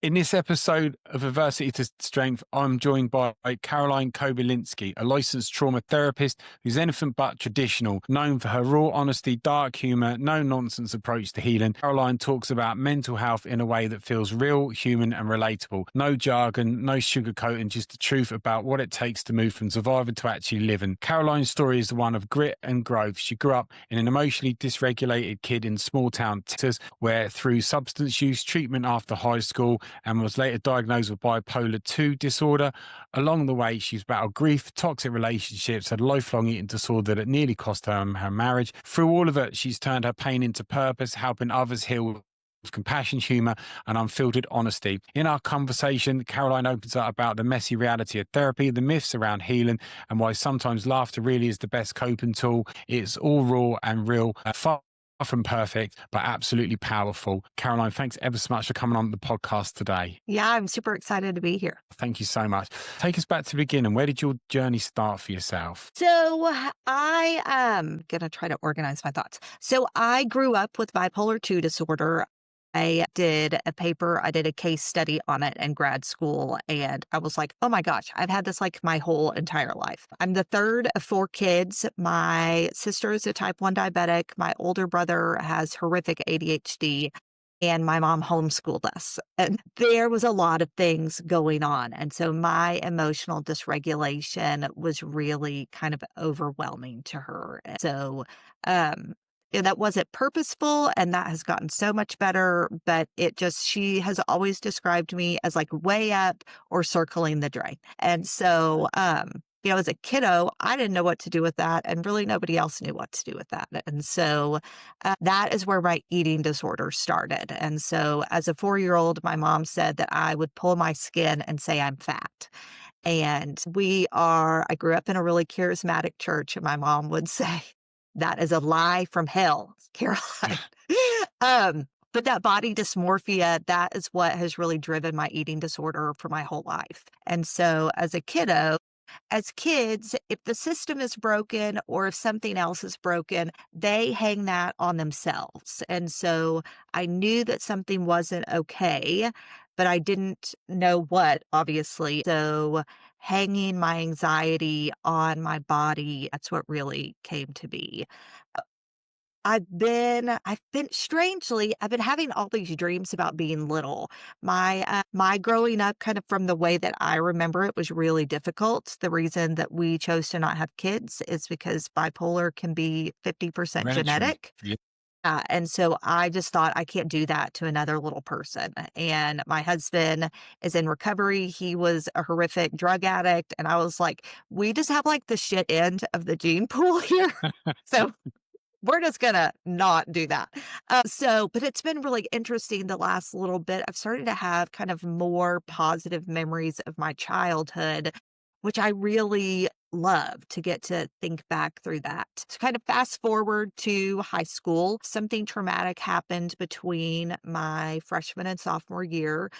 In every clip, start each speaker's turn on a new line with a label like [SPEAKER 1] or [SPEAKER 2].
[SPEAKER 1] In this episode of Adversity to Strength, I'm joined by Kobylinski, a licensed trauma therapist who's anything but traditional, known for her raw honesty, dark humor, no-nonsense approach to healing. Caroline talks about mental health in a way that feels real, human, and relatable. No jargon, no sugarcoating, just the truth about what it takes to move from survivor to actually living. Caroline's story is the one of grit and growth. She grew up in an emotionally dysregulated kid in small town Texas, where through substance use, treatment after high school, and was later diagnosed with bipolar 2 disorder. Along the way, she's battled grief, toxic relationships, had a lifelong eating disorder that nearly cost her marriage. Through all of it, she's turned her pain into purpose, helping others heal with compassion, humor, and unfiltered honesty. In our conversation, Caroline opens up about the messy reality of therapy, the myths around healing, and why sometimes laughter really is the best coping tool. It's all raw and real, far from perfect, but absolutely powerful. Caroline, thanks ever so much for coming on the podcast today.
[SPEAKER 2] Yeah, I'm super excited to be here.
[SPEAKER 1] Thank you so much. Take us back to the beginning. Where did your journey start for yourself?
[SPEAKER 2] So I am going to try to organize my thoughts. So I grew up with bipolar 2 disorder. I did a case study on it in grad school. And I was like, oh my gosh, I've had this like my whole entire life. I'm the third of 4 kids. My sister is a type 1 diabetic. My older brother has horrific ADHD. And my mom homeschooled us. And there was a lot of things going on. And so my emotional dysregulation was really kind of overwhelming to her. And so that wasn't purposeful, and that has gotten so much better. But she has always described me as like way up or circling the drain. And so, as a kiddo, I didn't know what to do with that, and really nobody else knew what to do with that. And so that is where my eating disorder started. And so as a 4-year-old, my mom said that I would pull my skin and say I'm fat. And I grew up in a really charismatic church, and my mom would say, that is a lie from hell, Caroline. But that body dysmorphia, that is what has really driven my eating disorder for my whole life. And so as kids, if the system is broken or if something else is broken, they hang that on themselves. And so I knew that something wasn't okay, but I didn't know what, obviously. So hanging my anxiety on my body, that's what really came to be. I've been having all these dreams about being little. My growing up, kind of from the way that I remember it, was really difficult. The reason that we chose to not have kids is because bipolar can be 50%
[SPEAKER 1] Hereditary.
[SPEAKER 2] genetic.
[SPEAKER 1] Yeah.
[SPEAKER 2] And so I just thought I can't do that to another little person. And my husband is in recovery. He was a horrific drug addict. And I was like, we just have like the shit end of the gene pool here. So we're just gonna not do that. But it's been really interesting the last little bit. I've started to have kind of more positive memories of my childhood, which I really love to get to think back through that. To kind of fast forward to high school, something traumatic happened between my freshman and sophomore year.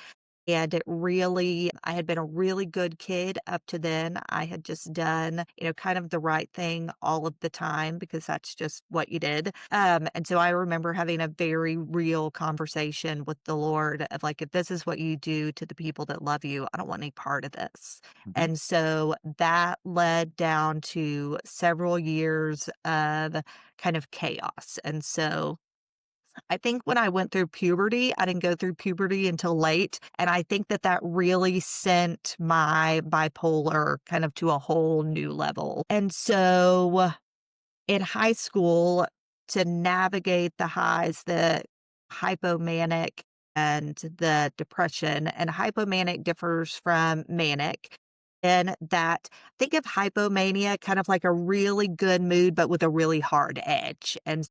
[SPEAKER 2] And I had been a really good kid up to then. I had just done, kind of the right thing all of the time because that's just what you did. And so I remember having a very real conversation with the Lord of like, if this is what you do to the people that love you, I don't want any part of this.
[SPEAKER 1] Mhm.
[SPEAKER 2] And so that led down to several years of kind of chaos. And so I think when I went through puberty, I didn't go through puberty until late. And I think that that really sent my bipolar kind of to a whole new level. And so in high school, to navigate the highs, the hypomanic and the depression, and hypomanic differs from manic. And that think of hypomania kind of like a really good mood, but with a really hard edge. And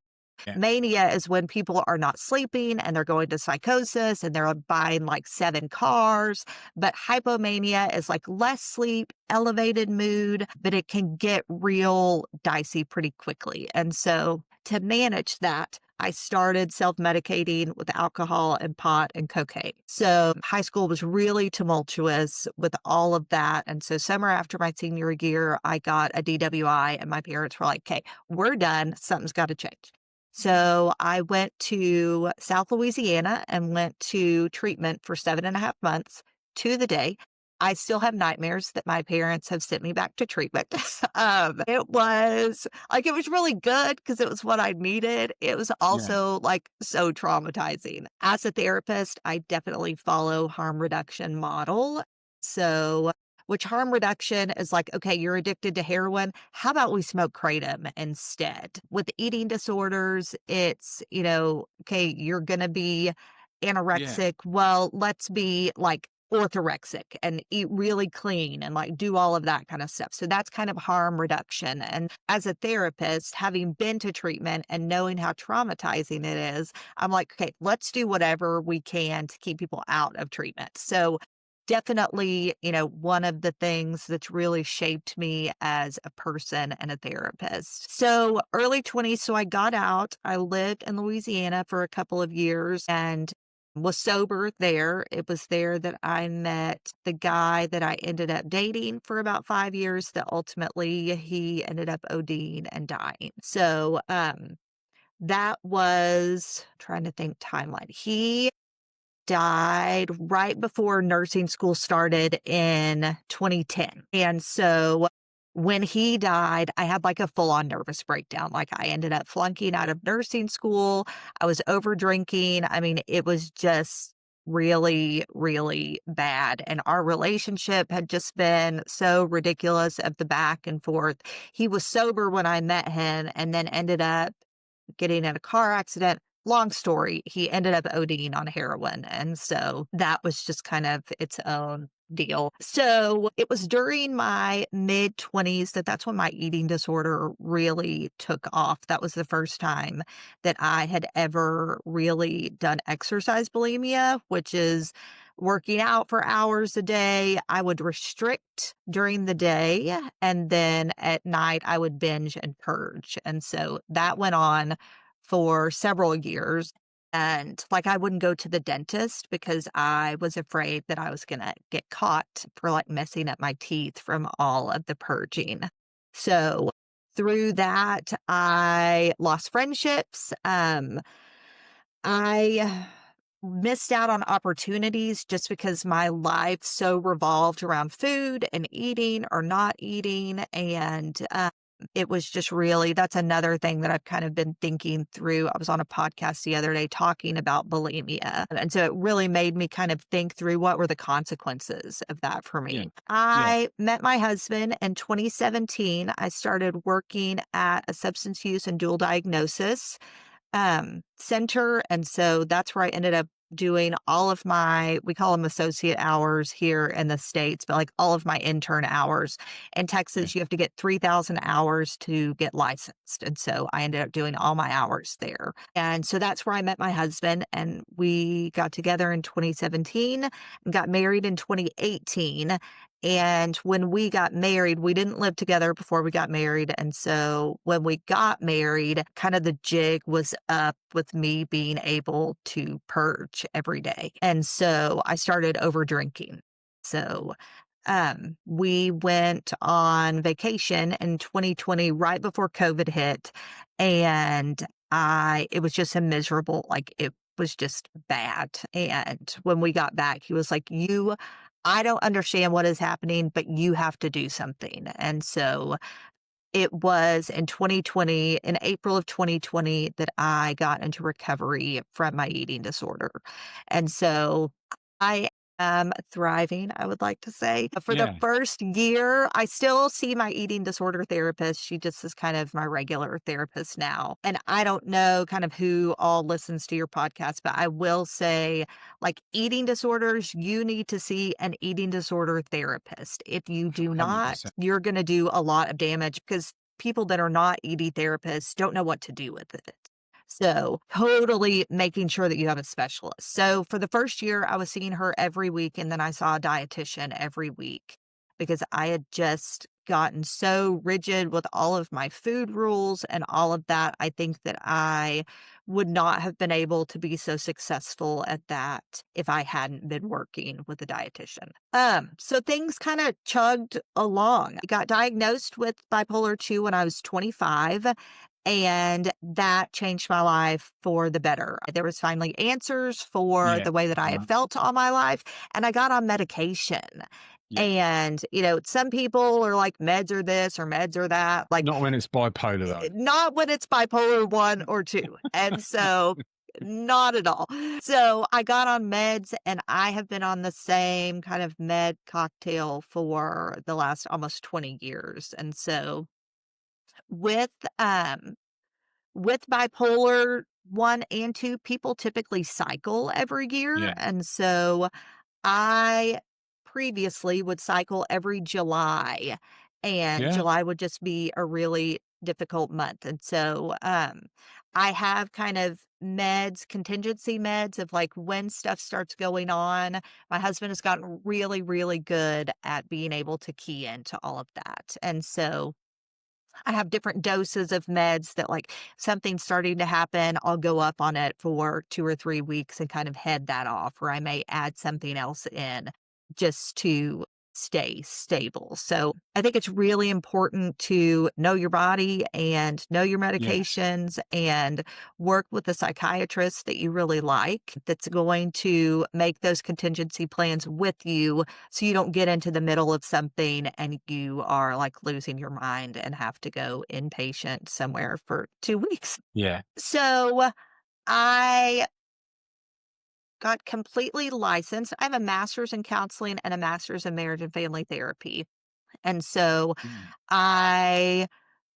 [SPEAKER 1] Yeah.
[SPEAKER 2] mania is when people are not sleeping and they're going to psychosis and they're buying like 7 cars. But hypomania is like less sleep, elevated mood, but it can get real dicey pretty quickly. And so to manage that, I started self-medicating with alcohol and pot and cocaine. So high school was really tumultuous with all of that. And so summer after my senior year, I got a DWI and my parents were like, okay, we're done. Something's got to change. So I went to South Louisiana and went to treatment for 7.5 months to the day. I still have nightmares that my parents have sent me back to treatment. It was like, it was really good because it was what I needed. It was
[SPEAKER 1] Yeah.
[SPEAKER 2] also like so traumatizing. As a therapist, I definitely follow harm reduction model. So, which harm reduction is like, okay, you're addicted to heroin. How about we smoke kratom instead? With eating disorders, it's, okay, you're going to be
[SPEAKER 1] Yeah.
[SPEAKER 2] anorexic. Well, let's be like orthorexic and eat really clean and like do all of that kind of stuff. So that's kind of harm reduction. And as a therapist, having been to treatment and knowing how traumatizing it is, I'm like, okay, let's do whatever we can to keep people out of treatment. So definitely, one of the things that's really shaped me as a person and a therapist. So early 20s, so I got out. I lived in Louisiana for a couple of years and was sober there. It was there that I met the guy that I ended up dating for about 5 years, that ultimately he ended up ODing and dying. So that was trying to think timeline. He died right before nursing school started in 2010. And so when he died, I had like a full on nervous breakdown. Like I ended up flunking out of nursing school. I was over drinking. I mean, it was just really, really bad. And our relationship had just been so ridiculous of the back and forth. He was sober when I met him and then ended up getting in a car accident. Long story, he ended up ODing on heroin. And so that was just kind of its own deal. So it was during my mid 20s that's when my eating disorder really took off. That was the first time that I had ever really done exercise bulimia, which is working out for hours a day. I would restrict during the day, and then at night I would binge and purge. And so that went on for several years. And like I wouldn't go to the dentist because I was afraid that I was going to get caught for like messing up my teeth from all of the purging. So through that, I lost friendships. I missed out on opportunities just because my life so revolved around food and eating or not eating. And it was just really, that's another thing that I've kind of been thinking through. I was on a podcast the other day talking about bulimia. And so it really made me kind of think through what were the consequences of that for
[SPEAKER 1] Yeah.
[SPEAKER 2] me.
[SPEAKER 1] Yeah.
[SPEAKER 2] I met my husband in 2017. I started working at a substance use and dual diagnosis center. And so that's where I ended up doing all of my, we call them associate hours here in the States, but like all of my intern hours. In
[SPEAKER 1] Yeah.
[SPEAKER 2] Texas, you have to get 3,000 hours to get licensed. And so I ended up doing all my hours there. And so that's where I met my husband. And we got together in 2017 and got married in 2018. And when we got married, we didn't live together before we got married. And so when we got married, kind of the jig was up with me being able to purge every day. And so I started over drinking. So we went on vacation in 2020 right before COVID hit. And it was just a miserable, like it was just bad. And when we got back, he was like, I don't understand what is happening, but you have to do something. And so it was in 2020, in April of 2020, that I got into recovery from my eating disorder. And so I am thriving, I would like to say. For the
[SPEAKER 1] Yeah.
[SPEAKER 2] first year, I still see my eating disorder therapist. She just is kind of my regular therapist now. And I don't know kind of who all listens to your podcast, but I will say, like eating disorders, you need to see an eating disorder therapist. If you do not,
[SPEAKER 1] 100%.
[SPEAKER 2] you're going to do a lot of damage because people that are not ED therapists don't know what to do with it. So, totally making sure that you have a specialist. So, for the first year, I was seeing her every week, and then I saw a dietitian every week because I had just gotten so rigid with all of my food rules and all of that. I think that I would not have been able to be so successful at that if I hadn't been working with a dietitian. So things kind of chugged along. I got diagnosed with bipolar 2 when I was 25. And that changed my life for the better. There was finally answers for
[SPEAKER 1] Yeah.
[SPEAKER 2] the way that I had
[SPEAKER 1] Uh,
[SPEAKER 2] felt all my life, and I got on medication.
[SPEAKER 1] yeah.
[SPEAKER 2] And, some people are like, meds are this or meds are that. Like,
[SPEAKER 1] Not when it's bipolar though.
[SPEAKER 2] not when it's bipolar 1 or 2. And so, not at all. So, I got on meds, and I have been on the same kind of med cocktail for the last almost 20 years. And so, with, um with bipolar 1 and 2, people typically cycle every year,
[SPEAKER 1] Yeah.
[SPEAKER 2] and so I previously would cycle every July, and
[SPEAKER 1] Yeah.
[SPEAKER 2] July would just be a really difficult month, and so, I have kind of meds, contingency meds of, like, when stuff starts going on. My husband has gotten really, really good at being able to key into all of that, and so I have different doses of meds that, like, something's starting to happen, I'll go up on it for 2 or 3 weeks and kind of head that off, or I may add something else in just to stay stable. So, I think it's really important to know your body and know your
[SPEAKER 1] Yes.
[SPEAKER 2] medications and work with a psychiatrist that you really like, that's going to make those contingency plans with you so you don't get into the middle of something and you are like losing your mind and have to go inpatient somewhere for 2 weeks.
[SPEAKER 1] Yeah.
[SPEAKER 2] So I got completely licensed. I have a master's in counseling and a master's in marriage and family therapy. And so
[SPEAKER 1] Mm.
[SPEAKER 2] I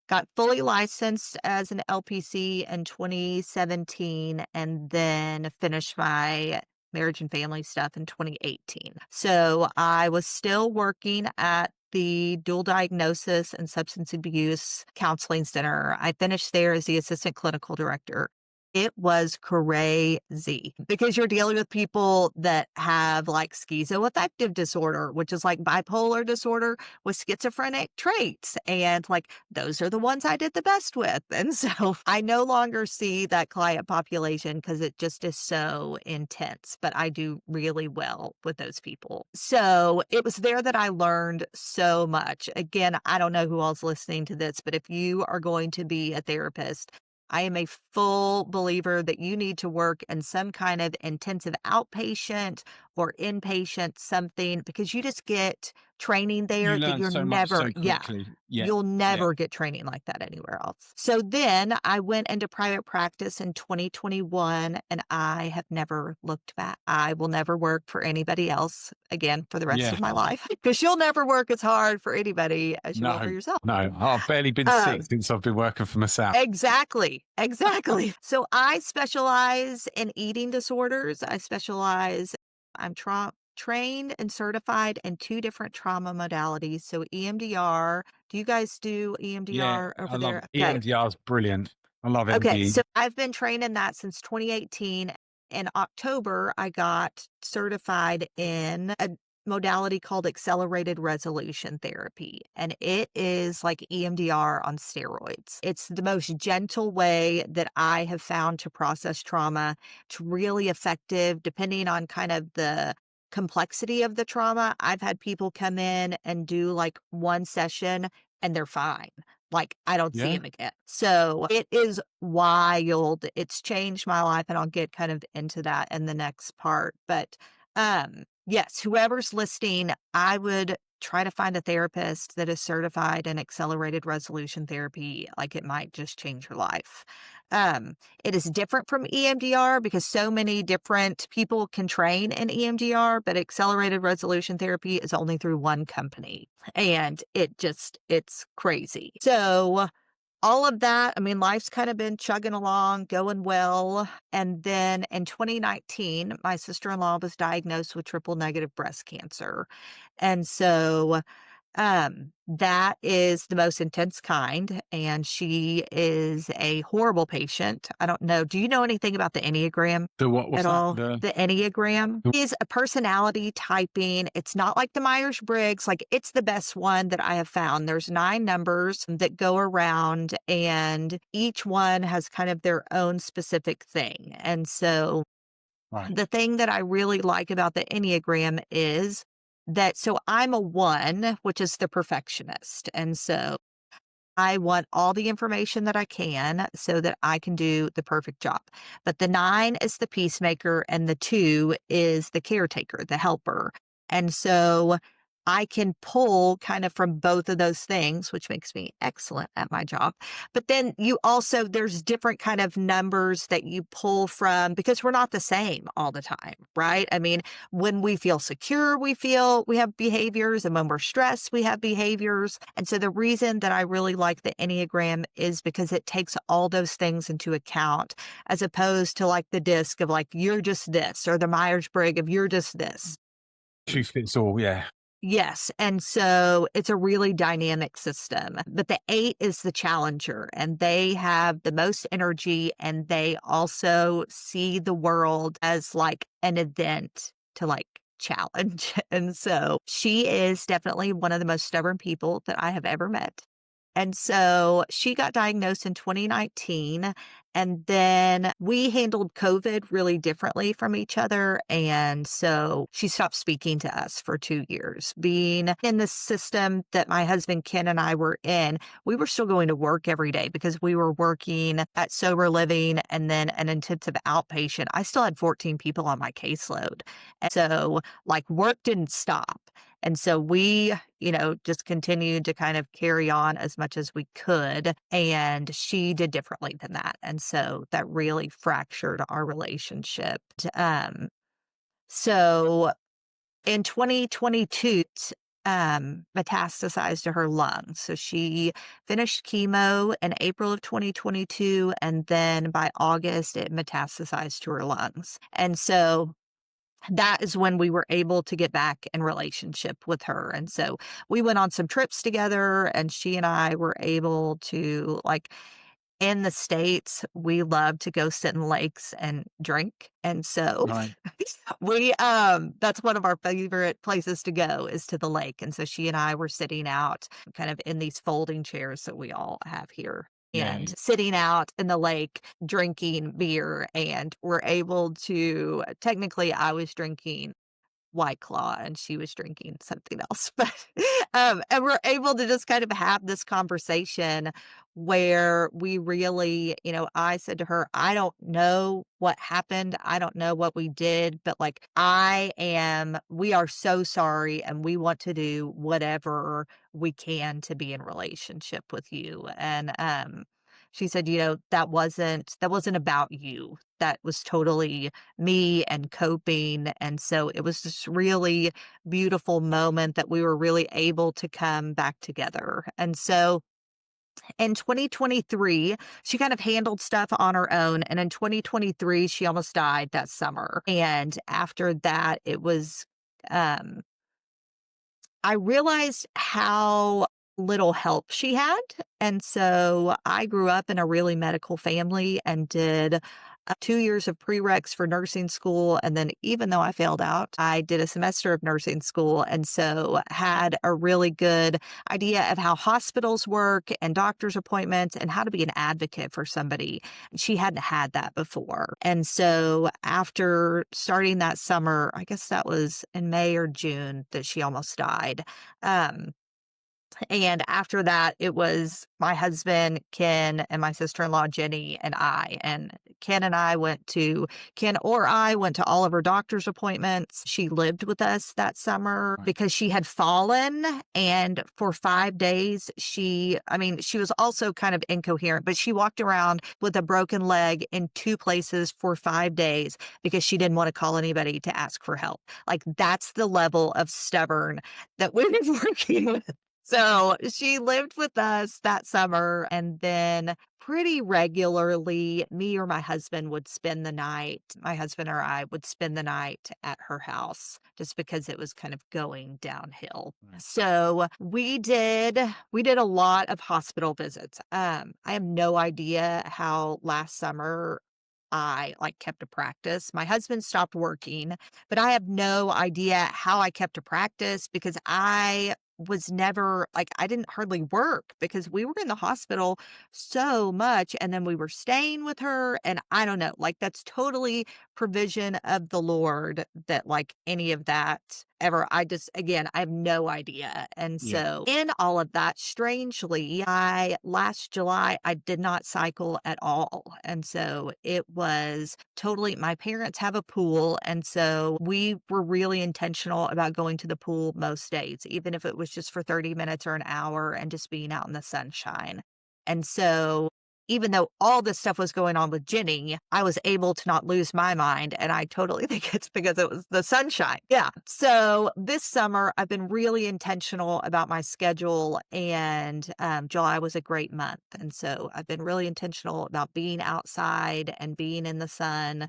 [SPEAKER 2] got fully licensed as an LPC in 2017 and then finished my marriage and family stuff in 2018. So I was still working at the dual diagnosis and substance abuse counseling center. I finished there as the assistant clinical director. It was crazy because you're dealing with people that have like schizoaffective disorder, which is like bipolar disorder with schizophrenic traits. And like those are the ones I did the best with. And so I no longer see that client population because it just is so intense, but I do really well with those people. So it was there that I learned so much. Again, I don't know who all's listening to this, but if you are going to be a therapist, I am a full believer that you need to work in some kind of intensive outpatient or inpatient something because you just get training
[SPEAKER 1] You
[SPEAKER 2] there that
[SPEAKER 1] learn
[SPEAKER 2] you're
[SPEAKER 1] so much
[SPEAKER 2] never,
[SPEAKER 1] so
[SPEAKER 2] yeah,
[SPEAKER 1] quickly. Yeah.
[SPEAKER 2] you'll
[SPEAKER 1] Yeah.
[SPEAKER 2] never get training like that anywhere else. So then I went into private practice in 2021 and I have never looked back. I will never work for anybody else again for the rest
[SPEAKER 1] Yeah.
[SPEAKER 2] of my life because you'll never work as hard for anybody as you will for
[SPEAKER 1] No.
[SPEAKER 2] yourself.
[SPEAKER 1] No. I've barely been sick
[SPEAKER 2] Um,
[SPEAKER 1] since I've been working for myself.
[SPEAKER 2] Exactly, exactly. So I specialize in eating disorders. I'm trained and certified in 2 different trauma modalities. So EMDR. Do you guys do
[SPEAKER 1] Yeah.
[SPEAKER 2] EMDR
[SPEAKER 1] I
[SPEAKER 2] over
[SPEAKER 1] love
[SPEAKER 2] there? Okay.
[SPEAKER 1] EMDR is brilliant. I love
[SPEAKER 2] Okay,
[SPEAKER 1] MD.
[SPEAKER 2] so I've been trained in that since 2018. In October, I got certified in a modality called accelerated resolution therapy, and it is like EMDR on steroids. It's the most gentle way that I have found to process trauma. It's really effective depending on kind of the complexity of the trauma. I've had people come in and do like one session and they're fine. Like, I don't see
[SPEAKER 1] Yeah.
[SPEAKER 2] him again. So it is wild. It's changed my life, and I'll get kind of into that in the next part. But yes, whoever's listening, I would try to find a therapist that is certified in accelerated resolution therapy. Like it might just change your life. Um, it is different from EMDR because so many different people can train in EMDR, but accelerated resolution therapy is only through one company. And it's crazy. So all of that, I mean, life's kind of been chugging along, going well. And then in 2019, my sister-in-law was diagnosed with triple negative breast cancer. And so that is the most intense kind, and she is a horrible patient. I don't know. Do you know anything about the Enneagram
[SPEAKER 1] The what was
[SPEAKER 2] at
[SPEAKER 1] that?
[SPEAKER 2] all? The Enneagram is a personality typing. It's not like the Myers-Briggs. Like, it's the best one that I have found. There's 9 numbers that go around, and each one has kind of their own specific thing. And so
[SPEAKER 1] Right.
[SPEAKER 2] the thing that I really like about the Enneagram is that so I'm a 1, which is the perfectionist. And so I want all the information that I can so that I can do the perfect job. But the 9 is the peacemaker and the 2 is the caretaker, the helper. And so I can pull kind of from both of those things, which makes me excellent at my job. But then you also, there's different kind of numbers that you pull from because we're not the same all the time, right? I mean, when we feel secure, we feel we have behaviors, and when we're stressed, we have behaviors. And so the reason that I really like the Enneagram is because it takes all those things into account, as opposed to like the disc of like, you're just this, or the Myers Briggs of you're just this.
[SPEAKER 1] Truth fits all. Yeah.
[SPEAKER 2] Yes, and so it's a really dynamic system. But the 8 is the challenger, and they have the most energy, and they also see the world as like an event to like challenge. And so she is definitely one of the most stubborn people that I have ever met. And so she got diagnosed in 2019. And then we handled COVID really differently from each other. And so she stopped speaking to us for 2 years. Being in the system that my husband Ken and I were in, we were still going to work every day because we were working at sober living and then an intensive outpatient. I still had 14 people on my caseload. And so, like, work didn't stop. And so we, just continued to kind of carry on as much as we could. And she did differently than that. And so that really fractured our relationship. Um, so in 2022, metastasized to her lungs. So she finished chemo in April of 2022. And then by August, it metastasized to her lungs. And so that is when we were able to get back in relationship with her. And so we went on some trips together, and she and I were able to, like, in the States, we love to go sit in lakes and drink. And so
[SPEAKER 1] Right.
[SPEAKER 2] that's one of our favorite places to go is to the lake. And so she and I were sitting out kind of in these folding chairs that we all have here.
[SPEAKER 1] Yeah.
[SPEAKER 2] And sitting out in the lake drinking beer, and we're able to technically I was drinking White Claw and she was drinking something else. But, and we're able to just kind of have this conversation where we really, I said to her, I don't know what happened. I don't know what we did, but like, we are so sorry. And we want to do whatever we can to be in relationship with you. And, she said, that wasn't about you. That was totally me and coping. And so it was this really beautiful moment that we were really able to come back together. And so in 2023, she kind of handled stuff on her own. And in 2023, she almost died that summer. And after that, um, I realized how little help she had. And so I grew up in a really medical family and did 2 years of prereqs for nursing school. And then, even though I failed out, I did a semester of nursing school. And so had a really good idea of how hospitals work and doctor's appointments and how to be an advocate for somebody. She hadn't had that before. And so after starting that summer, I guess that was in May or June that she almost died. Um, and after that, it was my husband, Ken, and my sister-in-law, Jenny, and I. And Ken or I went to all of her doctor's appointments. She lived with us that summer
[SPEAKER 1] Right.
[SPEAKER 2] because she had fallen. And for 5 days, she was also kind of incoherent, but she walked around with a broken leg in 2 places for 5 days because she didn't want to call anybody to ask for help. Like, that's the level of stubborn that we've been working with. So she lived with us that summer, and then pretty regularly, me or my husband would spend the night. My husband or I would spend the night at her house just because it was kind of going downhill.
[SPEAKER 1] Right.
[SPEAKER 2] So we did a lot of hospital visits. I have no idea how last summer I like kept a practice. My husband stopped working, but I have no idea how I kept a practice because I was never like, I didn't hardly work because we were in the hospital so much, and then we were staying with her, and I don't know, like, that's totally provision of the Lord that like any of that ever. I just, again, I have no idea. And
[SPEAKER 1] Yeah.
[SPEAKER 2] so, in all of that, strangely, I last July, I did not cycle at all. And so it was totally, my parents have a pool. And so we were really intentional about going to the pool most days, even if it was just for 30 minutes or an hour and just being out in the sunshine. And so even though all this stuff was going on with Jenny, I was able to not lose my mind, and I totally think it's because it was the sunshine. Yeah. So this summer, I've been really intentional about my schedule, and July was a great month. And so I've been really intentional about being outside and being in the sun.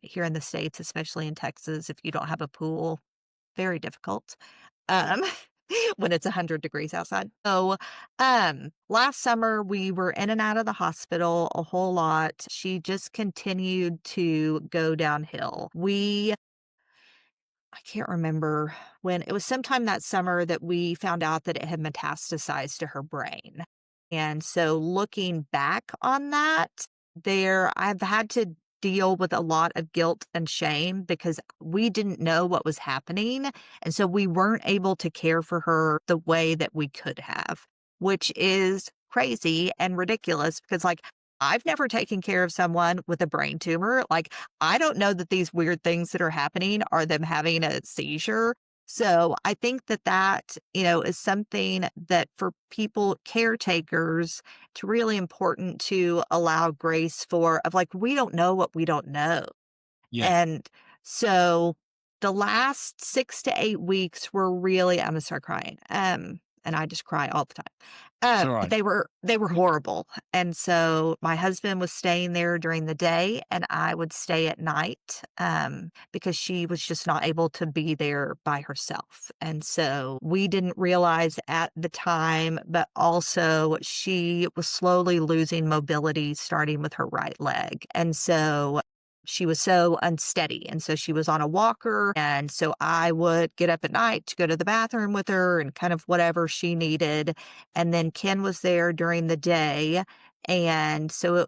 [SPEAKER 2] Here in the States, especially in Texas, if you don't have a pool, very difficult. Um, when it's 100 degrees outside. So, last summer we were in and out of the hospital a whole lot. She just continued to go downhill. I can't remember when it was sometime that summer that we found out that it had metastasized to her brain. And so looking back on that, I've had to deal with a lot of guilt and shame because we didn't know what was happening. And so we weren't able to care for her the way that we could have, which is crazy and ridiculous because, like, I've never taken care of someone with a brain tumor. Like, I don't know that these weird things that are happening are them having a seizure. So I think that is something that for people, caretakers, it's really important to allow grace for, of like, we don't know what we don't know.
[SPEAKER 1] Yeah.
[SPEAKER 2] And so the last 6 to 8 weeks were really, I'm gonna start crying, and I just cry all the time.
[SPEAKER 1] It's all right.
[SPEAKER 2] They were horrible, and so my husband was staying there during the day, and I would stay at night, because she was just not able to be there by herself, and so we didn't realize at the time, but also she was slowly losing mobility starting with her right leg, and so she was so unsteady. And so she was on a walker. And so I would get up at night to go to the bathroom with her and kind of whatever she needed. And then Ken was there during the day. And so,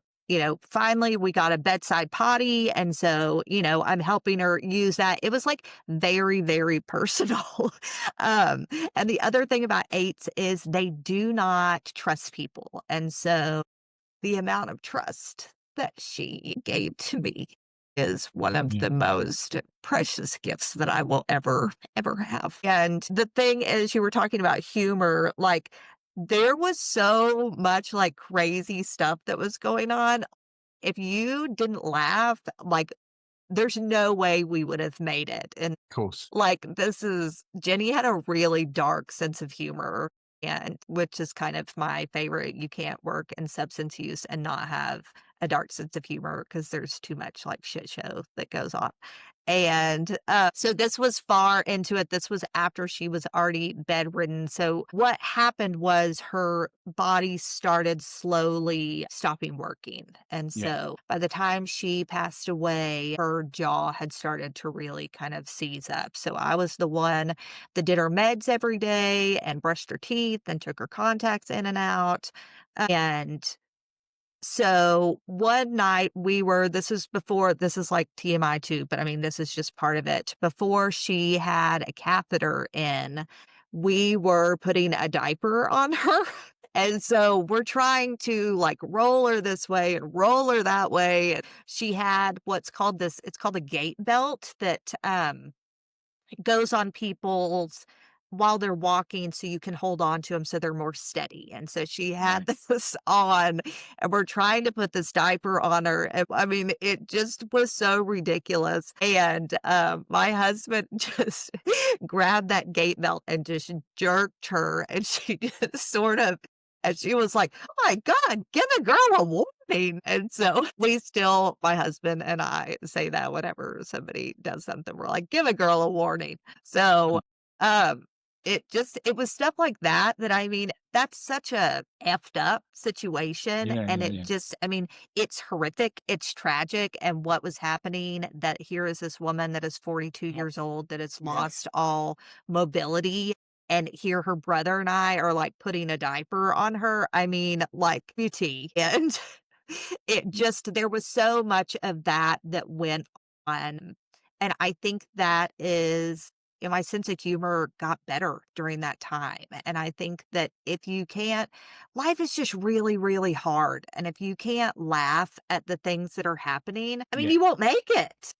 [SPEAKER 2] finally we got a bedside potty. And so, I'm helping her use that. It was like very, very personal. um, and the other thing about eights is they do not trust people. And so the amount of trust that she gave to me is one of
[SPEAKER 1] Yeah.
[SPEAKER 2] the most precious gifts that I will ever have. And the thing is, you were talking about humor, like, there was so much, like, crazy stuff that was going on. If you didn't laugh, like, there's no way we would have made it. And
[SPEAKER 1] Of course.
[SPEAKER 2] like, Jenny had a really dark sense of humor, and which is kind of my favorite. You can't work in substance use and not have a dark sense of humor because there's too much, like, shit show that goes on. And, so this was far into it. This was after she was already bedridden. So what happened was her body started slowly stopping working. And
[SPEAKER 1] Yeah.
[SPEAKER 2] so by the time she passed away, her jaw had started to really kind of seize up. So I was the one that did her meds every day and brushed her teeth and took her contacts in and out. And so one night this is like TMI too, but I mean, this is just part of it. Before she had a catheter in, we were putting a diaper on her. And so we're trying to, like, roll her this way and roll her that way. And she had it's called a gait belt that, goes on people's while they're walking so you can hold on to them so they're more steady. And so she had
[SPEAKER 1] Right.
[SPEAKER 2] this on, and we're trying to put this diaper on her. And I mean, it just was so ridiculous. And my husband just grabbed that gate belt and just jerked her. And she just and she was like, "Oh my God, give the girl a warning." And so my husband and I say that whenever somebody does something, we're like, "Give a girl a warning." So, um, it was stuff like that I mean, that's such a effed up situation,
[SPEAKER 1] Yeah.
[SPEAKER 2] and
[SPEAKER 1] Yeah. Yeah.
[SPEAKER 2] I mean, it's horrific, it's tragic, and what was happening, that here is this woman that is 42 years old that has lost all mobility, and here her brother and I are, like, putting a diaper on her. I mean, like, beauty, and there was so much of that that went on, and I think that is my sense of humor got better during that time. And I think that if you can't, life is just really, really hard. And if you can't laugh at the things that are happening, I mean,
[SPEAKER 1] Yeah.
[SPEAKER 2] you won't make it.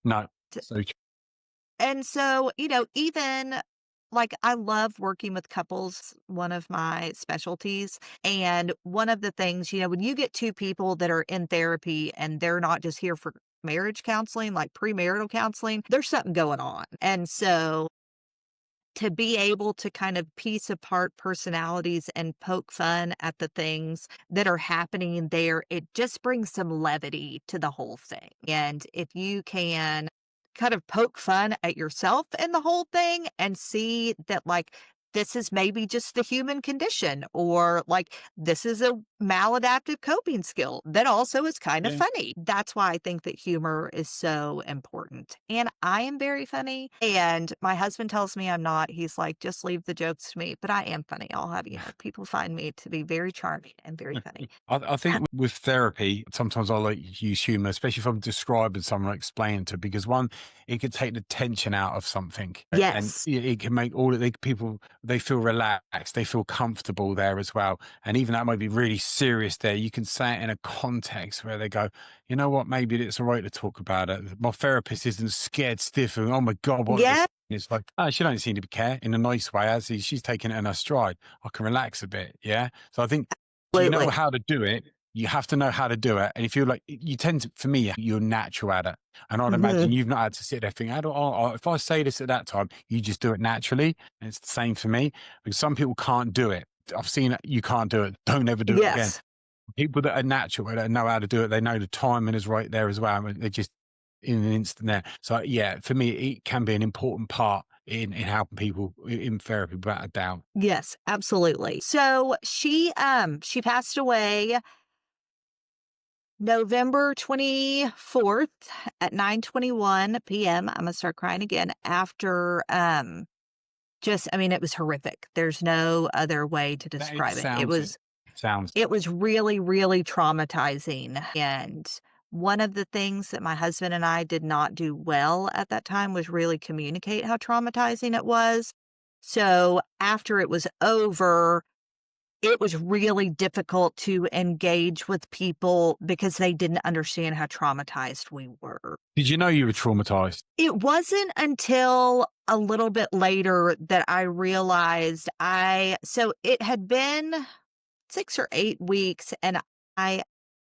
[SPEAKER 1] No.
[SPEAKER 2] T-
[SPEAKER 1] So true.
[SPEAKER 2] And so, even like I love working with couples, one of my specialties. And one of the things, when you get two people that are in therapy and they're not just here for marriage counseling, like premarital counseling, there's something going on. And so to be able to kind of piece apart personalities and poke fun at the things that are happening there, it just brings some levity to the whole thing. And if you can kind of poke fun at yourself in the whole thing and see that, like, this is maybe just the human condition, or like this is a maladaptive coping skill that also is kind of
[SPEAKER 1] Yeah.
[SPEAKER 2] funny. That's why I think that humor is so important. And I am very funny. And my husband tells me I'm not. He's like, just leave the jokes to me. But I am funny. I'll have you know, people find me to be very charming and very funny.
[SPEAKER 1] I think with therapy, sometimes I like to use humor, especially if I'm describing someone or explaining to, because one, it can take the tension out of something, and
[SPEAKER 2] Yes.
[SPEAKER 1] it can make all of the people, they feel relaxed, they feel comfortable there as well. And even that might be really serious there, you can say it in a context where they go, you know what, maybe it's all right to talk about it. My therapist isn't scared stiff and, oh my God, what
[SPEAKER 2] Yeah.
[SPEAKER 1] is it's like, oh, she don't seem to care in a nice way, as she's taking it in her stride. I can relax a bit. Yeah. So I think if you know
[SPEAKER 2] Absolutely.
[SPEAKER 1] how to do it, you have to know how to do it. And if you're like, you tend to, for me, you're natural at it. And I'd imagine
[SPEAKER 2] Hmm.
[SPEAKER 1] you've not had to sit there thinking, if I say this at that time, you just do it naturally. And it's the same for me, because some people can't do it. I've seen it. You can't do it. Don't ever do it again.
[SPEAKER 2] Yes.
[SPEAKER 1] People that are natural, that know how to do it, they know the timing is right there as well. They're just in an instant there. So yeah, for me, it can be an important part in helping people in therapy, without a doubt.
[SPEAKER 2] Yes, absolutely. So she passed away November 24th at 9:21 PM. Imma start crying again after, just I mean, it was horrific. There's no other way to
[SPEAKER 1] That it
[SPEAKER 2] describe it. It
[SPEAKER 1] sounds it.
[SPEAKER 2] was
[SPEAKER 1] Sounds
[SPEAKER 2] it was really, really traumatizing, and one of the things that my husband and I did not do well at that time was really communicate how traumatizing it was. So, after it was over, it was really difficult to engage with people because they didn't understand how traumatized we were.
[SPEAKER 1] Did you know you were traumatized?
[SPEAKER 2] It wasn't until a little bit later that I realized so it had been 6 or 8 weeks, and I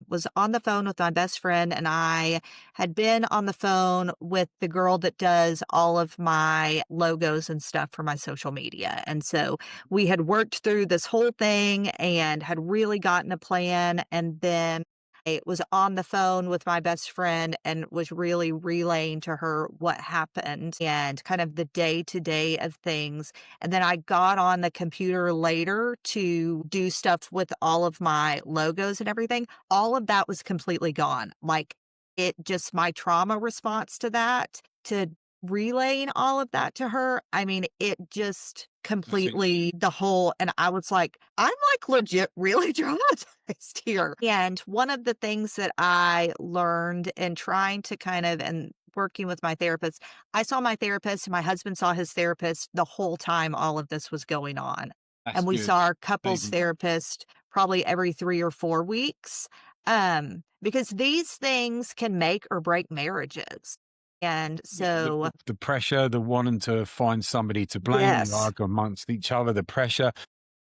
[SPEAKER 2] was on the phone with my best friend, and I had been on the phone with the girl that does all of my logos and stuff for my social media, and so we had worked through this whole thing and had really gotten a plan, and then I was on the phone with my best friend and was really relaying to her what happened and kind of the day-to-day of things, and then I got on the computer later to do stuff with all of my logos and everything. All of that was completely gone. Like, it just my trauma response to that, to relaying all of that to her, I mean, it just
[SPEAKER 1] I think
[SPEAKER 2] completely the whole and I was like, "I'm, like, legit really traumatized here." And one of the things that I learned in trying to kind of and working with my therapist, I saw my therapist and my husband saw his therapist the whole time all of this was going on.
[SPEAKER 1] that's
[SPEAKER 2] And we
[SPEAKER 1] good.
[SPEAKER 2] saw our couples
[SPEAKER 1] Amazing.
[SPEAKER 2] therapist probably every 3 or 4 weeks, because these things can make or break marriages. And
[SPEAKER 1] Yeah,
[SPEAKER 2] so
[SPEAKER 1] the pressure, the wanting to find somebody to blame when you
[SPEAKER 2] yes.
[SPEAKER 1] argue amongst each other, the pressure,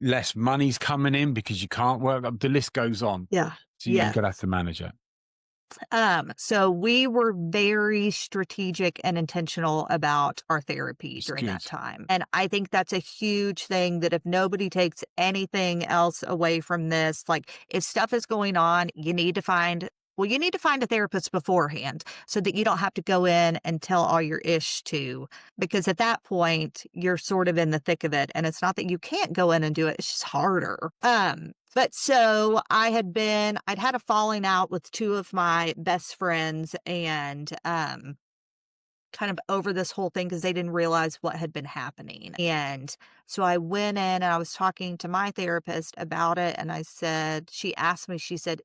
[SPEAKER 1] less money's coming in because you can't work. The list goes on.
[SPEAKER 2] Yeah.
[SPEAKER 1] So you
[SPEAKER 2] Yes.
[SPEAKER 1] got to have to manage it.
[SPEAKER 2] So we were very strategic and intentional about our therapy
[SPEAKER 1] It's
[SPEAKER 2] during that
[SPEAKER 1] good.
[SPEAKER 2] time. And I think that's a huge thing that if nobody takes anything else away from this, like if stuff is going on, you need to find a therapist beforehand so that you don't have to go in and tell all your ish to, because at that point you're sort of in the thick of it. And it's not that you can't go in and do it, it's just harder. But so I'd had a falling out with two of my best friends and kind of over this whole thing because they didn't realize what had been happening. And so I went in and I was talking to my therapist about it. And she asked me, she said,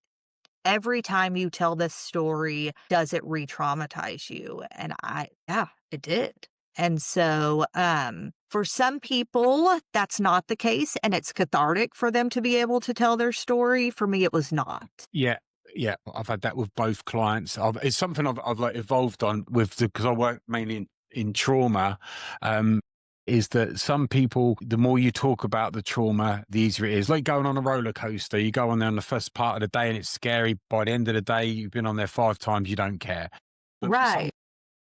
[SPEAKER 2] every time you tell this story, does it re traumatize you? And yeah, it did. And so, for some people, that's not the case, and it's cathartic for them to be able to tell their story. For me, it was not.
[SPEAKER 1] Yeah, yeah, I've had that with both clients. It's something I've like evolved on with because I work mainly in trauma. Is that some people, the more you talk about the trauma, the easier it is. Like going on a roller coaster, you go on there on the first part of the day and it's scary. By the end of the day, you've been on there 5 times, you don't care. But
[SPEAKER 2] Right.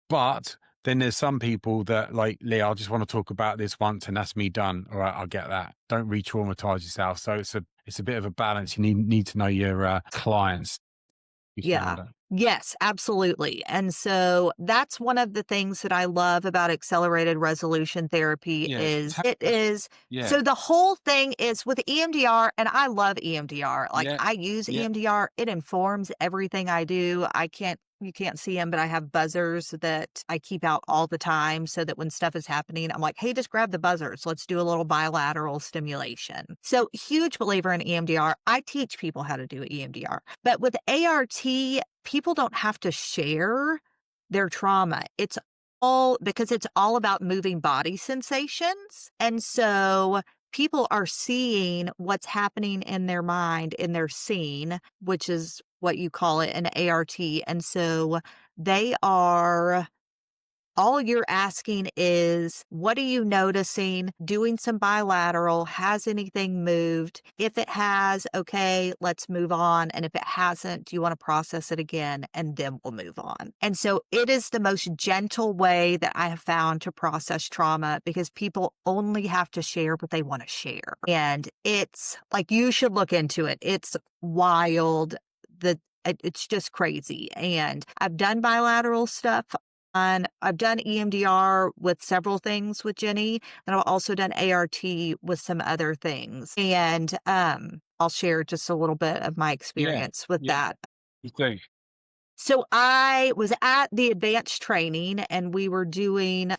[SPEAKER 1] but then there's some people that like, Lee, I just want to talk about this once and that's me done. All right, I'll get that. Don't re-traumatize yourself. So it's a bit of a balance. You need to know your clients. You
[SPEAKER 2] Yeah.
[SPEAKER 1] found that.
[SPEAKER 2] Yes, absolutely. And so that's one of the things that I love about accelerated resolution therapy
[SPEAKER 1] Yeah.
[SPEAKER 2] is it is
[SPEAKER 1] Yeah.
[SPEAKER 2] so the whole thing is with EMDR, and I love EMDR. Like,
[SPEAKER 1] Yeah.
[SPEAKER 2] I use
[SPEAKER 1] Yeah.
[SPEAKER 2] EMDR. It informs everything I do. You can't see them, but I have buzzers that I keep out all the time so that when stuff is happening, I'm like, hey, just grab the buzzers. Let's do a little bilateral stimulation. So, huge believer in EMDR. I teach people how to do EMDR. But with ART, people don't have to share their trauma. It's all because it's all about moving body sensations. And so people are seeing what's happening in their mind, in their scene, which is what you call it an ART. And so they are all you're asking is, what are you noticing? Doing some bilateral. Has anything moved? If it has, okay, let's move on. And if it hasn't, do you want to process it again? And then we'll move on. And so it is the most gentle way that I have found to process trauma because people only have to share what they want to share. And it's like, you should look into it. It's wild. It's just crazy. And I've done bilateral stuff and I've done EMDR with several things with Jenny, and I've also done ART with some other things. And I'll share just a little bit of my
[SPEAKER 1] Yeah.
[SPEAKER 2] experience with
[SPEAKER 1] Yeah.
[SPEAKER 2] that.
[SPEAKER 1] You do.
[SPEAKER 2] So I was at the advanced training and we were doing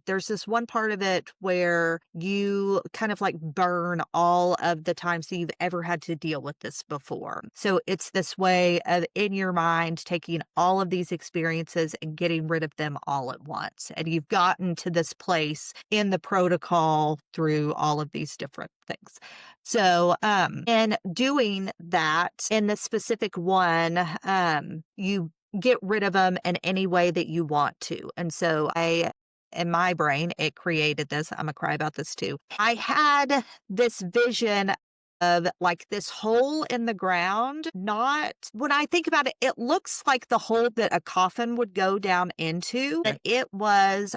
[SPEAKER 2] there's this one part of it where you kind of like burn all of the times that you've ever had to deal with this before. So it's this way of in your mind taking all of these experiences and getting rid of them all at once. And you've gotten to this place in the protocol through all of these different things. So, in doing that, in the specific one, you get rid of them in any way that you want to. And so in my brain, it created this. I'm gonna cry about this too. I had this vision of like this hole in the ground. Not when I think about it, it looks like the hole that a coffin would go down into.
[SPEAKER 1] Yeah.
[SPEAKER 2] And it was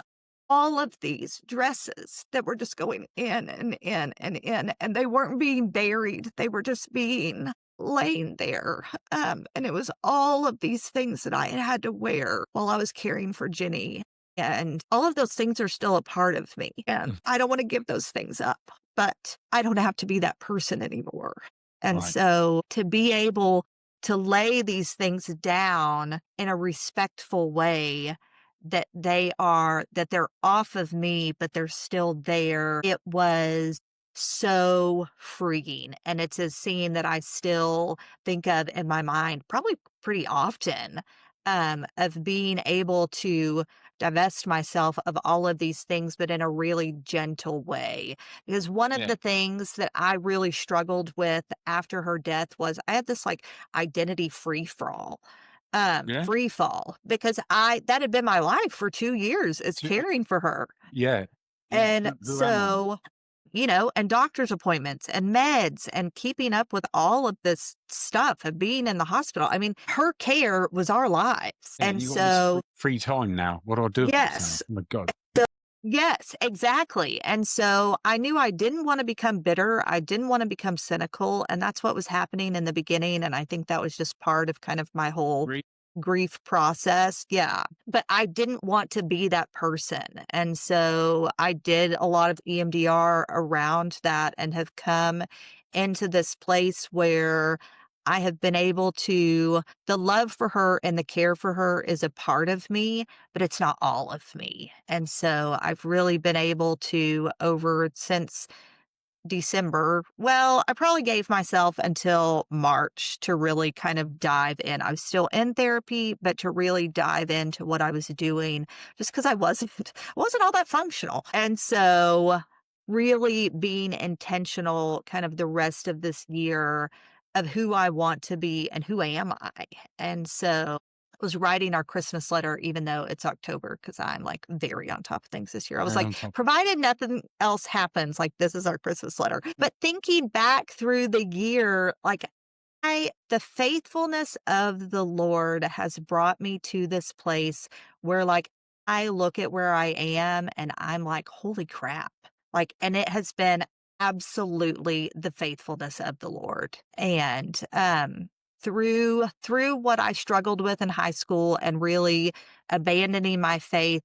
[SPEAKER 2] all of these dresses that were just going in and in and in, and they weren't being buried. They were just being laying there. And it was all of these things that I had to wear while I was caring for Jenny. And all of those things are still a part of me. And
[SPEAKER 1] Mm.
[SPEAKER 2] I don't want to give those things up, but I don't have to be that person anymore. And
[SPEAKER 1] Right.
[SPEAKER 2] so to be able to lay these things down in a respectful way that they're off of me, but they're still there. It was so freeing. And it's a scene that I still think of in my mind, probably pretty often, of being able to divest myself of all of these things, but in a really gentle way. Because one of
[SPEAKER 1] Yeah.
[SPEAKER 2] the things that I really struggled with after her death was I had this like identity
[SPEAKER 1] Yeah.
[SPEAKER 2] free fall because that had been my life for 2 years is
[SPEAKER 1] So,
[SPEAKER 2] caring for her.
[SPEAKER 1] yeah. Yeah.
[SPEAKER 2] And
[SPEAKER 1] Who am I?
[SPEAKER 2] so, and doctor's appointments and meds and keeping up with all of this stuff of being in the hospital. I mean, her care was our lives.
[SPEAKER 1] Yeah.
[SPEAKER 2] And
[SPEAKER 1] You got all this
[SPEAKER 2] so,
[SPEAKER 1] free time now. What do I do with myself?
[SPEAKER 2] yes,
[SPEAKER 1] Oh my God.
[SPEAKER 2] yes, exactly. And so I knew I didn't want to become bitter. I didn't want to become cynical. And that's what was happening in the beginning. And I think that was just part of kind of my whole
[SPEAKER 1] Free.
[SPEAKER 2] grief process. Yeah. But I didn't want to be that person. And so I did a lot of EMDR around that and have come into this place where I have been able the love for her and the care for her is a part of me, but it's not all of me. And so I've really been able to, over since December. Well, I probably gave myself until March to really kind of dive in. I was still in therapy, but to really dive into what I was doing just because I wasn't all that functional. And so really being intentional kind of the rest of this year of who I want to be and who am I. And so I was writing our Christmas letter, even though it's October, because I'm like very on top of things this year. I was
[SPEAKER 1] Very
[SPEAKER 2] like,
[SPEAKER 1] on top.
[SPEAKER 2] provided nothing else happens, like this is our Christmas letter. But thinking back through the year, like the faithfulness of the Lord has brought me to this place where like I look at where I am and I'm like, holy crap. Like, and it has been absolutely the faithfulness of the Lord. And through what I struggled with in high school and really abandoning my faith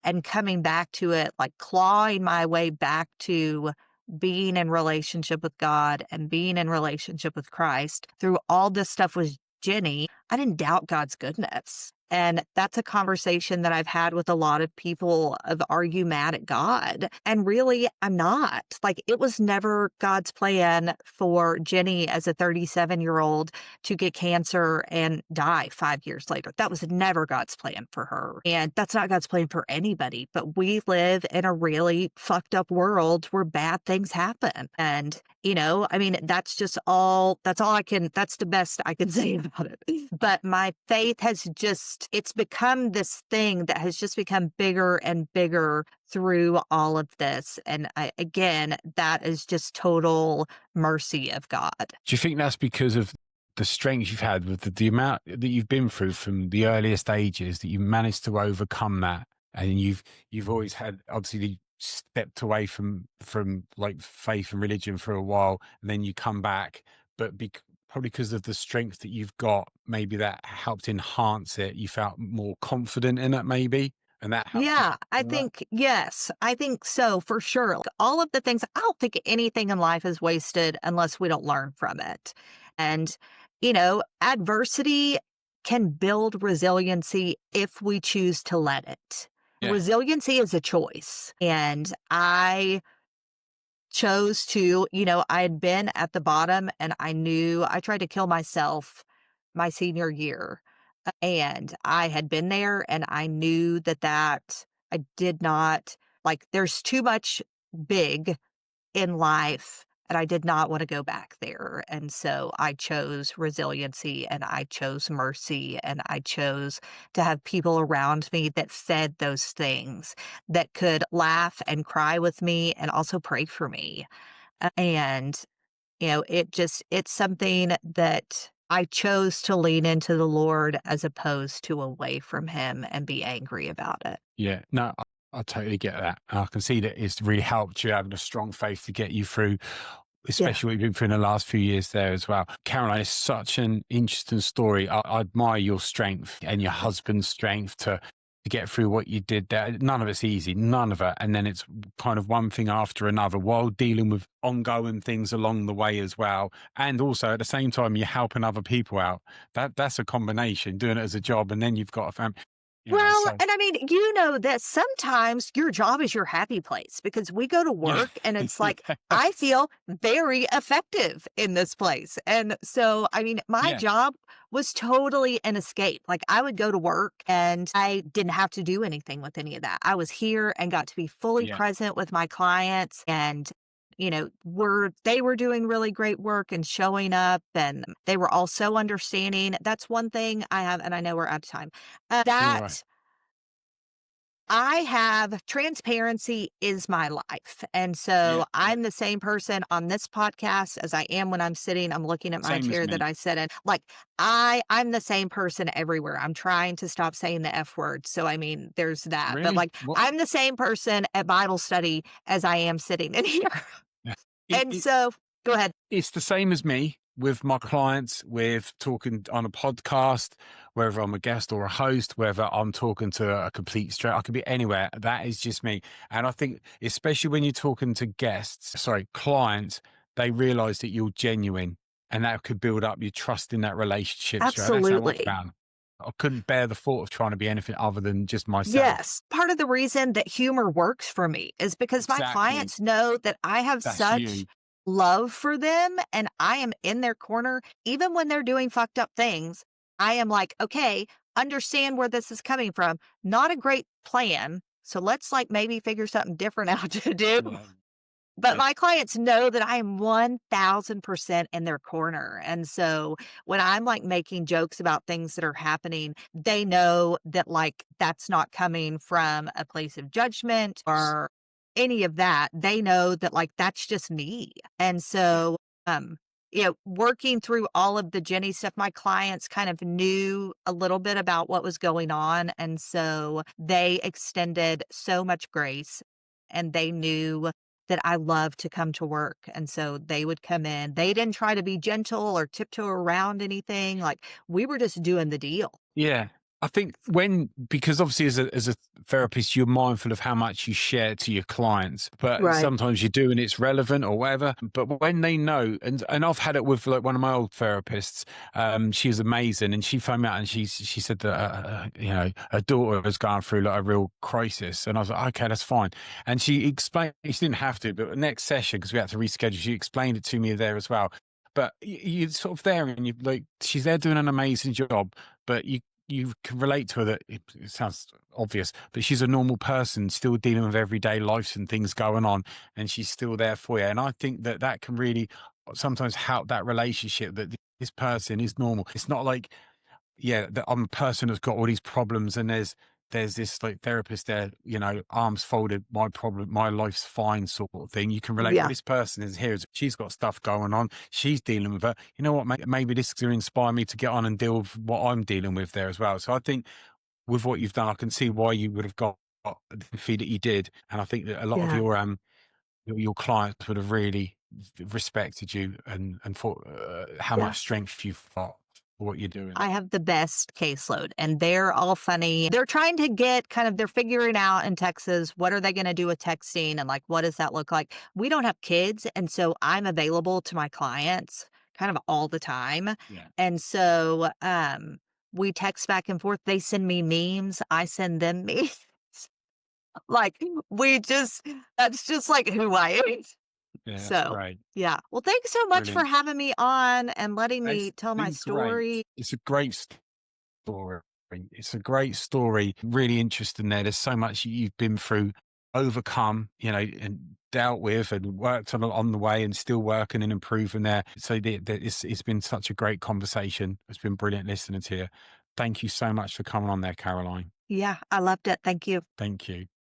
[SPEAKER 2] and coming back to it, like clawing my way back to being in relationship with God and being in relationship with Christ through all this stuff with Jenny, I didn't doubt God's goodness. And that's a conversation that I've had with a lot of people of, are you mad at God? And really, I'm not. Like, it was never God's plan for Jenny as a 37-year-old to get cancer and die 5 years later. That was never God's plan for her. And that's not God's plan for anybody. But we live in a really fucked up world where bad things happen. And, I mean, that's the best I can say about it. But my faith has it's become this thing that has just become bigger and bigger through all of this. And again, that is just total mercy of God.
[SPEAKER 1] Do you think that's because of the strength you've had with the amount that you've been through from the earliest ages, that you managed to overcome that, and you've always had, obviously stepped away from like faith and religion for a while, and then you come back, but probably because of the strength that you've got, maybe that helped enhance it. You felt more confident in it, maybe, and that helped you.
[SPEAKER 2] Yeah, yes, I think so for sure. Like, all of the things, I don't think anything in life is wasted unless we don't learn from it. And, adversity can build resiliency if we choose to let it.
[SPEAKER 1] Yeah.
[SPEAKER 2] Resiliency is a choice. And I chose to, I had been at the bottom and I knew I tried to kill myself my senior year. And I had been there and I knew that I did not like, there's too much big in life and I did not want to go back there. And so I chose resiliency and I chose mercy and I chose to have people around me that fed those things, that could laugh and cry with me and also pray for me. And it's something that I chose to lean into the Lord as opposed to away from him and be angry about it.
[SPEAKER 1] Yeah, no, I totally get that. And I can see that it's really helped you having a strong faith to get you through,
[SPEAKER 2] Yeah.
[SPEAKER 1] especially what you've been through in the last few years there as well. Caroline, it's such an interesting story. I admire your strength and your husband's strength to get through what you did there. None of it's easy, none of it. And then it's kind of one thing after another while dealing with ongoing things along the way as well. And also at the same time, you're helping other people out. That's a combination, doing it as a job. And then you've got a family,
[SPEAKER 2] Well,
[SPEAKER 1] so.
[SPEAKER 2] and I mean, you know that sometimes your job is your happy place because we go to
[SPEAKER 1] Yeah.
[SPEAKER 2] work and it's like, I feel very effective in this place. And so, I mean, my
[SPEAKER 1] Yeah.
[SPEAKER 2] job was totally an escape. Like, I would go to work and I didn't have to do anything with any of that. I was here and got to be fully
[SPEAKER 1] Yeah.
[SPEAKER 2] present with my clients and they were doing really great work and showing up and they were all so understanding. That's one thing I have, and I know we're out of time.
[SPEAKER 1] You're right.
[SPEAKER 2] That I have transparency is my life. And
[SPEAKER 1] Yeah.
[SPEAKER 2] so
[SPEAKER 1] Yeah.
[SPEAKER 2] I'm the same person on this podcast as I am when I'm sitting. I'm looking at my
[SPEAKER 1] Same as
[SPEAKER 2] chair that
[SPEAKER 1] me.
[SPEAKER 2] I sit in. Like I'm the same person everywhere. I'm trying to stop saying the F word. So I mean, there's that. But
[SPEAKER 1] Really?
[SPEAKER 2] like
[SPEAKER 1] What?
[SPEAKER 2] I'm the same person at Bible study as I am sitting in here.
[SPEAKER 1] Yeah.
[SPEAKER 2] And so go ahead.
[SPEAKER 1] It's the same as me with my clients, with talking on a podcast, whether I'm a guest or a host, whether I'm talking to a complete stranger, I could be anywhere. That is just me. And I think, especially when you're talking to clients, they realize that you're genuine and that could build up your trust in that relationship. So that's how I
[SPEAKER 2] Absolutely.
[SPEAKER 1] found. I couldn't bear the thought of trying to be anything other than just myself.
[SPEAKER 2] Yes. Part of the reason that humor works for me is because my
[SPEAKER 1] Exactly.
[SPEAKER 2] clients know that I have
[SPEAKER 1] That's
[SPEAKER 2] such
[SPEAKER 1] you.
[SPEAKER 2] love for them and I am in their corner. Even when they're doing fucked up things, I am like, okay, understand where this is coming from. Not a great plan. So let's like maybe figure something different out to do.
[SPEAKER 1] Yeah.
[SPEAKER 2] But
[SPEAKER 1] Yeah.
[SPEAKER 2] my clients know that I am 1000% in their corner. And so when I'm like making jokes about things that are happening, they know that like that's not coming from a place of judgment or any of that. They know that like that's just me. And
[SPEAKER 1] Yeah.
[SPEAKER 2] so, working through all of the Jenny stuff, my clients kind of knew a little bit about what was going on. And so they extended so much grace and they knew that I love to come to work, and so they would come in. They didn't try to be gentle or tiptoe around anything, like, we were just doing the deal.
[SPEAKER 1] Yeah. I think because obviously as a therapist, you're mindful of how much you share to your clients, but
[SPEAKER 2] Right.
[SPEAKER 1] sometimes you do and it's relevant or whatever. But when they know, and I've had it with like one of my old therapists, she was amazing and she phoned me out and she said that, her daughter was going through like a real crisis. And I was like, okay, that's fine. And she explained, she didn't have to, but the next session, because we had to reschedule, she explained it to me there as well. But you're sort of there and you like, she's there doing an amazing job, but you can relate to her that it sounds obvious, but she's a normal person still dealing with everyday lives and things going on, and she's still there for you. And I think that that can really sometimes help that relationship that this person is normal. It's not like, yeah, that I'm a person that's got all these problems and there's this like therapist there, arms folded, my life's fine sort of thing. You can relate, well,
[SPEAKER 2] Yeah.
[SPEAKER 1] this person is here, she's got stuff going on, she's dealing with it. You know what, maybe this is going to inspire me to get on and deal with what I'm dealing with there as well. So I think with what you've done, I can see why you would have got the fee that you did. And I think that a lot of
[SPEAKER 2] Yeah.
[SPEAKER 1] your clients would have really respected you and thought how
[SPEAKER 2] Yeah.
[SPEAKER 1] much strength you've got for what you're doing.
[SPEAKER 2] I have the best caseload, and they're all funny. They're trying to get they're figuring out in Texas, what are they gonna do with texting and, like, what does that look like? We don't have kids, and so I'm available to my clients kind of all the time,
[SPEAKER 1] Yeah.
[SPEAKER 2] and so, we text back and forth. They send me memes, I send them memes. Like, we just that's just, like, who I am.
[SPEAKER 1] Yeah, that's
[SPEAKER 2] So,
[SPEAKER 1] great.
[SPEAKER 2] yeah. Well, thanks so much for
[SPEAKER 1] Brilliant.
[SPEAKER 2] having me on and letting me
[SPEAKER 1] It's
[SPEAKER 2] tell my
[SPEAKER 1] been great.
[SPEAKER 2] story.
[SPEAKER 1] It's a great story. It's a great story. Really interesting there. There's so much you've been through, overcome, and dealt with and worked on the way and still working and improving there. So it's been such a great conversation. It's been brilliant listening to you. Thank you so much for coming on there, Caroline.
[SPEAKER 2] Yeah, I loved it. Thank you.
[SPEAKER 1] Thank you.